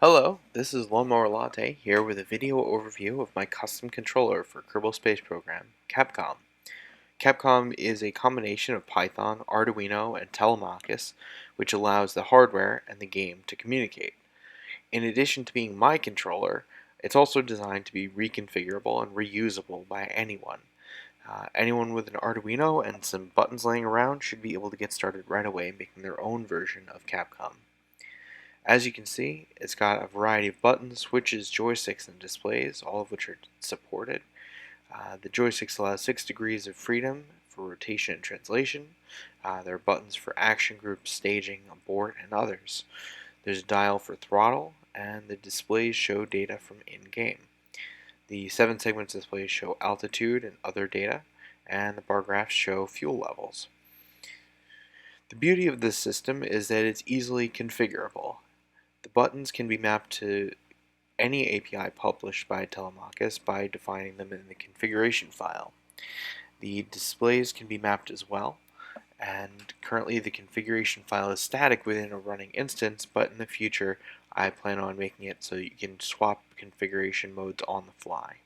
Hello, this is Lawnmower Latte here with a video overview of my custom controller for Kerbal Space Program, KAPCOM. KAPCOM is a combination of Python, Arduino, and Telemachus, which allows the hardware and the game to communicate. In addition to being my controller, it's also designed to be reconfigurable and reusable by anyone. Anyone with an Arduino and some buttons laying around should be able to get started right away making their own version of KAPCOM. As you can see, it's got a variety of buttons, switches, joysticks, and displays, all of which are supported. The joysticks allow 6 degrees of freedom for rotation and translation. There are buttons for action groups, staging, abort, and others. There's a dial for throttle, and the displays show data from in-game. The 7 segment displays show altitude and other data, and the bar graphs show fuel levels. The beauty of this system is that it's easily configurable. The buttons can be mapped to any API published by Telemachus by defining them in the configuration file. The displays can be mapped as well, and currently the configuration file is static within a running instance, but in the future I plan on making it so you can swap configuration modes on the fly.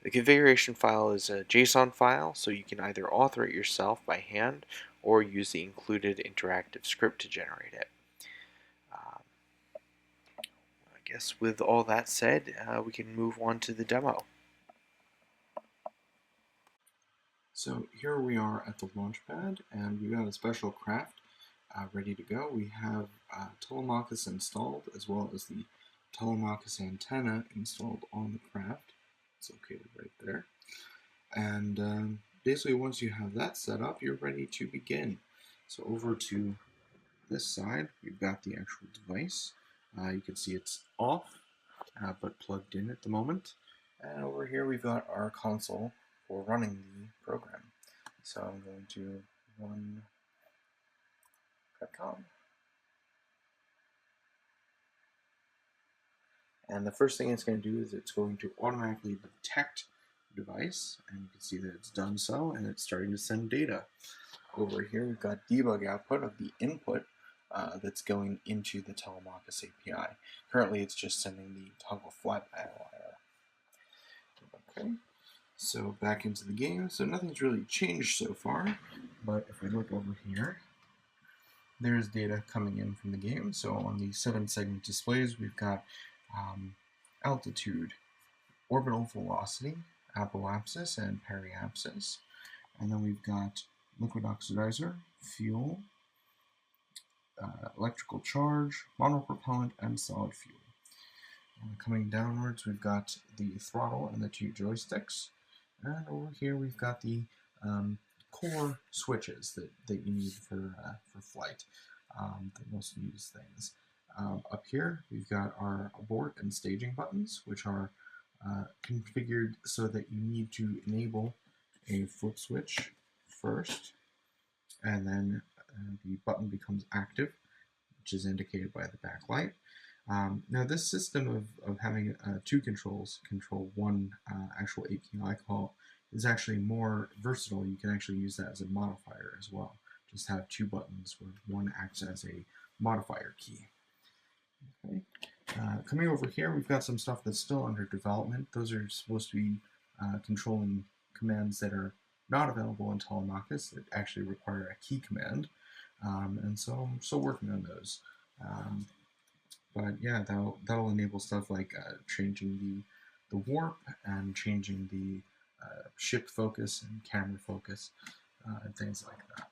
The configuration file is a JSON file, so you can either author it yourself by hand or use the included interactive script to generate it. I guess with all that said, we can move on to the demo. So here we are at the launchpad, and we've got a special craft ready to go. We have Telemachus installed, as well as the Telemachus antenna installed on the craft. It's located right there. And basically once you have that set up, you're ready to begin. So over to this side, we've got the actual device. You can see it's off, but plugged in at the moment. And over here we've got our console for running the program. So I'm going to run KAPCOM. And the first thing it's going to do is it's going to automatically detect the device, and you can see that it's done so, and it's starting to send data. Over here we've got debug output of the input that's going into the Telemachus API. Currently it's just sending the toggle flat panel error. Okay, so back into the game. So nothing's really changed so far, but if we look over here, there's data coming in from the game. So on the 7 segment displays, we've got altitude, orbital velocity, apoapsis, and periapsis. And then we've got liquid oxidizer, fuel, electrical charge, monopropellant, and solid fuel. Coming downwards, we've got the throttle and the 2 joysticks. And over here, we've got the core switches that you need for flight, the most used things. Up here, we've got our abort and staging buttons, which are configured so that you need to enable a flip switch first, and then the button becomes active, which is indicated by the backlight. Now this system of having 2 controls, control 1 actual API call, is actually more versatile. You can actually use that as a modifier as well. Just have 2 buttons where one acts as a modifier key. Okay. Coming over here, we've got some stuff that's still under development. Those are supposed to be controlling commands that are not available in Telemachus that actually require a key command. And so I'm still working on those. But yeah, that'll enable stuff like changing the warp and changing the ship focus and camera focus and things like that.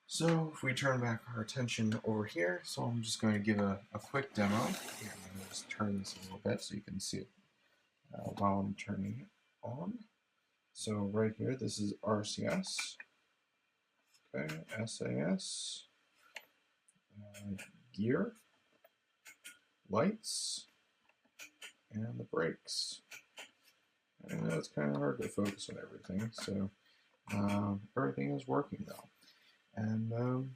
So if we turn back our attention over here, so I'm just going to give a quick demo. Here, I'm going to just turn this a little bit so you can see it while I'm turning it on. So right here, this is RCS, okay, SAS, gear, lights, and the brakes. And it's kind of hard to focus on everything, so everything is working though. And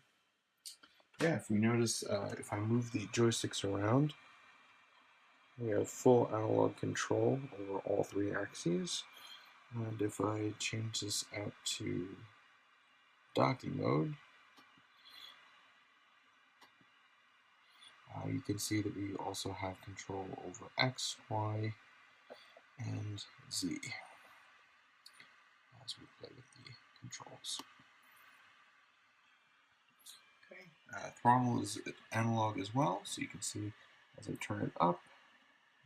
yeah, if we notice, if I move the joysticks around, we have full analog control over all 3 axes. And if I change this out to docking mode, You can see that we also have control over X, Y, and Z as we play with the controls. Okay. Throttle is analog as well, so you can see as I turn it up,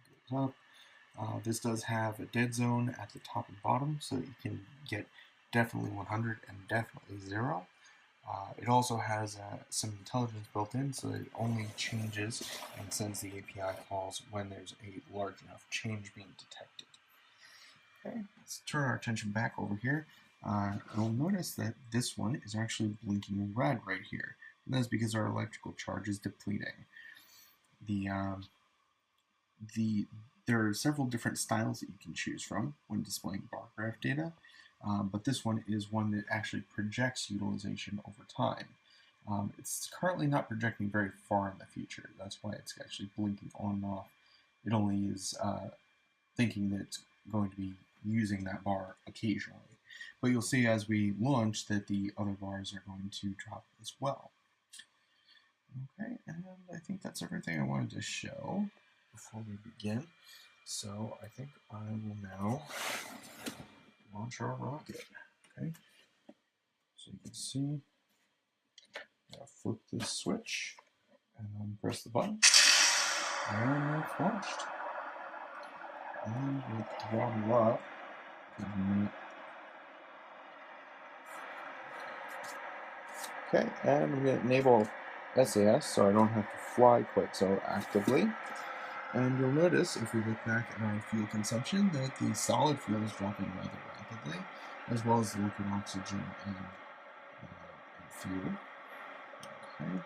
it goes up. This does have a dead zone at the top and bottom, so that you can get definitely 100 and definitely 0. It also has some intelligence built in, so that it only changes and sends the API calls when there's a large enough change being detected. Okay, let's turn our attention back over here. You'll notice that this one is actually blinking red right here. And that's because our electrical charge is depleting. There are several different styles that you can choose from when displaying bar graph data, but this one is one that actually projects utilization over time. It's currently not projecting very far in the future. That's why it's actually blinking on and off. It only is thinking that it's going to be using that bar occasionally. But you'll see as we launch that the other bars are going to drop as well. Okay, and I think that's everything I wanted to show before we begin. So I think I will now launch our rocket. Okay, so you can see, I'll flip this switch and press the button, and it's launched. And we'll throttle up. Okay, and I'm going to enable SAS so I don't have to fly quite so actively. And you'll notice, if we look back at our fuel consumption, that the solid fuel is dropping rather rapidly, as well as the liquid oxygen and fuel. Okay.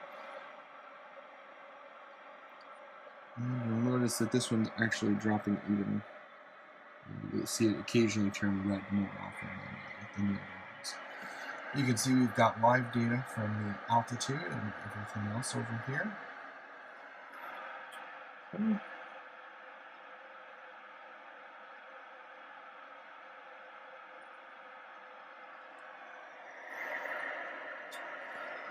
And you'll notice that this one's actually dropping even. You'll see it occasionally turn red more often than the other ones. You can see we've got live data from the altitude and everything else over here. Okay.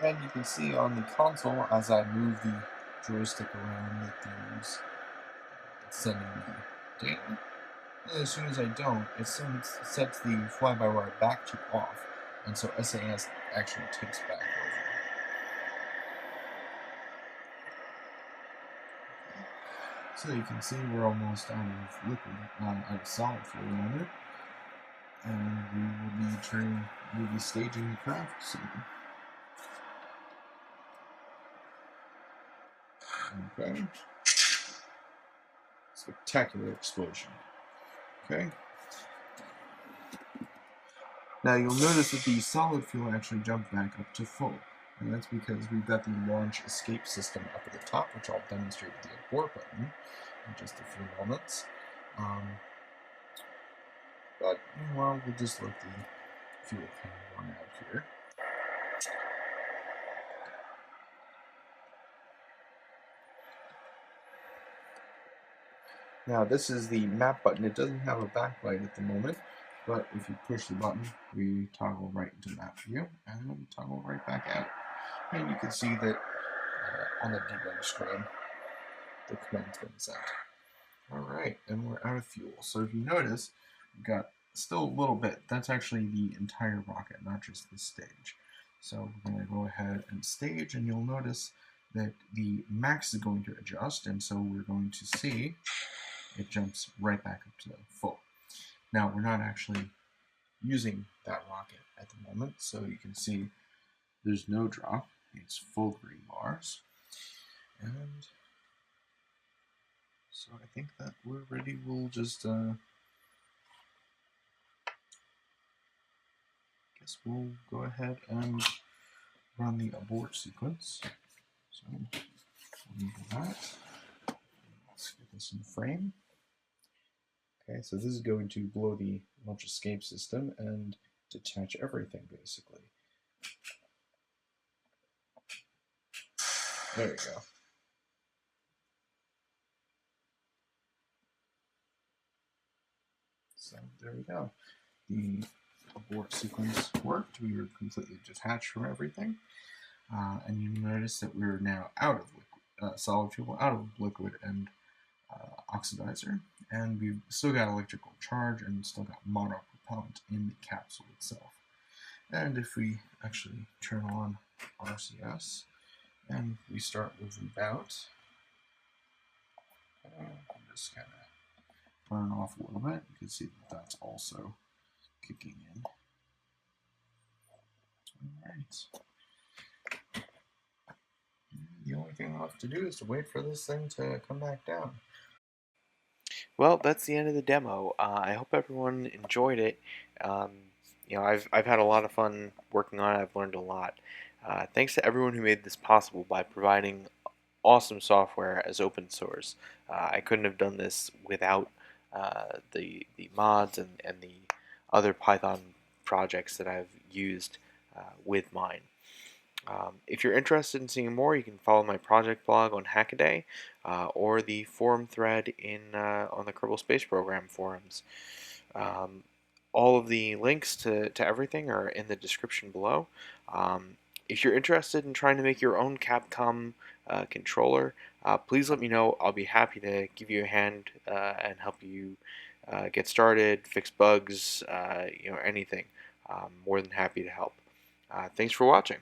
And you can see on the console, as I move the joystick around, that it's sending the data. And as soon as I don't, it sets the fly-by-wire back to off, and so SAS actually takes back over. So you can see we're almost out of liquid, out of solid fuel in it, and we'll be staging the craft soon. Okay. Spectacular explosion. Okay. Now you'll notice that the solid fuel actually jumped back up to full, and that's because we've got the launch escape system up at the top, which I'll demonstrate with the abort button in just a few moments. But meanwhile, we'll just let the fuel kind of run out here. Now this is the map button. It doesn't have a backlight at the moment, but if you push the button, we toggle right into map view and toggle right back out. And you can see that on the debug screen, the command's been sent. Alright, and we're out of fuel. So if you notice, we've got still a little bit. That's actually the entire rocket, not just the stage. So we're going to go ahead and stage, and you'll notice that the max is going to adjust, and so we're going to see it jumps right back up to the full. Now, we're not actually using that rocket at the moment, so you can see there's no drop. It's full green bars. And so I think that we're ready. We'll just guess we'll go ahead and run the abort sequence. So we'll do that. Let's get this in frame. Okay, so this is going to blow the launch escape system and detach everything, basically. There we go. So there we go. The abort sequence worked. We were completely detached from everything. And you notice that we're now out of solid fuel out of liquid and oxidizer, and we've still got electrical charge and still got monopropellant in the capsule itself. And if we actually turn on RCS and we start moving about, just kind of burn off a little bit. You can see that that's also kicking in. All right. The only thing left to do is to wait for this thing to come back down. Well, that's the end of the demo. I hope everyone enjoyed it. Um, I've had a lot of fun working on it. I've learned a lot. Thanks to everyone who made this possible by providing awesome software as open source. I couldn't have done this without the mods and the other Python projects that I've used with mine. If you're interested in seeing more, you can follow my project blog on Hackaday or the forum thread on the Kerbal Space Program forums. Um, all of the links to everything are in the description below. If you're interested in trying to make your own Capcom controller, please let me know. I'll be happy to give you a hand and help you get started, fix bugs, anything. I'm more than happy to help. Thanks for watching.